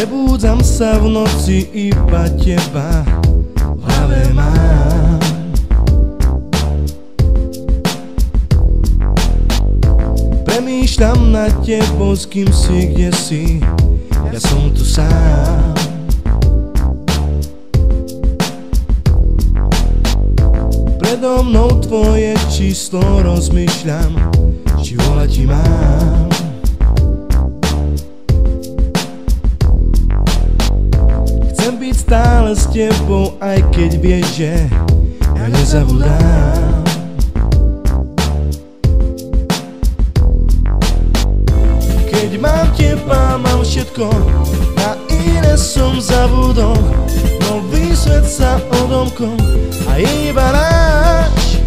Prebúdzam sa v noci, iba teba v hlave mám. Premýšľam nad tebou, s kým si, kde si, ja som tu sám. Predo mnou tvoje číslo, rozmýšľam, či volať ti mám. Chcem byť stále s tebou, aj keď vieš, že ja nezabudám. Keď mám teba, mám všetko, na iné som zabudol. Nový svet sa odomkol a iba náš.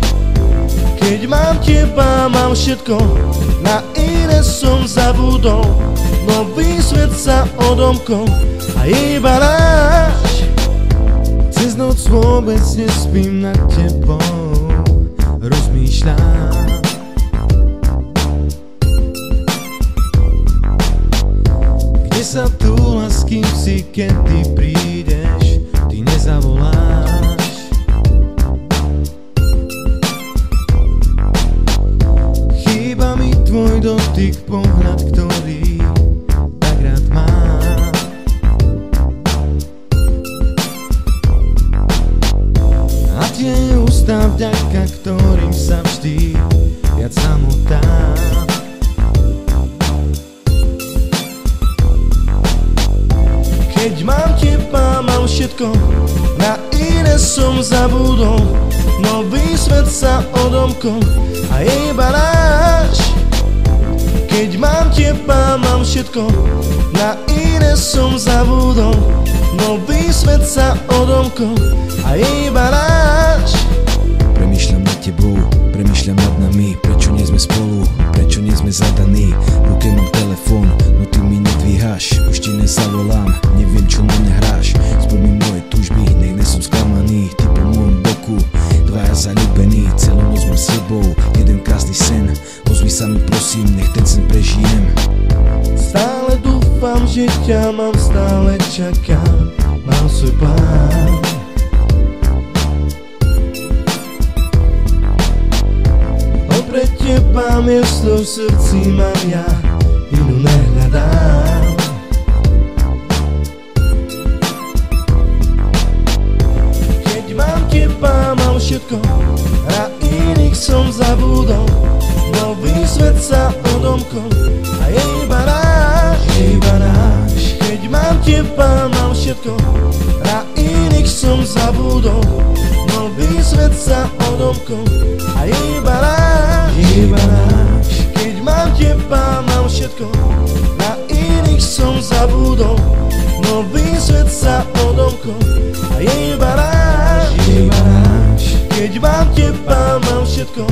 Keď mám teba, mám všetko, na iné som zabudol. Nový svet sa odomkol a iba náš. Cez noc vôbec nespím nad tebou, rozmýšľam. Kde sa túla, s kým si, keď ty prídeš, ty nezavoláš. Chýba mi tvoj dotyk, pohľad, ktorý tak rád mám. A tie ústa, vďaka ktorým sa vždy viac zamotám. Keď mám teba, mám všetko, na iné som zabudol. Nový svet sa odomkol a iba náš. Keď mám teba, mám všetko, na iné som zabudol. Nový svet sa odomkol a iba náš. Premýšľam nad tebou, premýšľam nad nami. Prečo nie sme spolu, prečo nie sme zadaní? V ruke mám telefón, no ty mi nedvíhaš. Už ti nezavolám, neviem čo na mňa hráš. Spôj mi moje túžby, nech nie som sklamaný. Ty po môjom boku, dvaja zaľúbení. Celú noc mám s tebou, jeden krásny sen. Ozvi sa mi prosím, nech ten sen prežijem. Stále dúfam, že ťa mám, stále čakám, mám svoj plán. Pre teba miesto v srdci mám ja, inú nehľadám. Keď mám teba, mám všetko, na iných som zabudol. Nový svet sa odomkol a je iba náš, iba náš. Keď mám teba, mám všetko, na iných som zabudol. Nový svet sa odomkol a je iba náš, iba náš. Keď mám teba, mám všetko, na iných som zabudol. Nový svet sa odomkol a je iba náš, iba náš. Keď mám teba, mám všetko,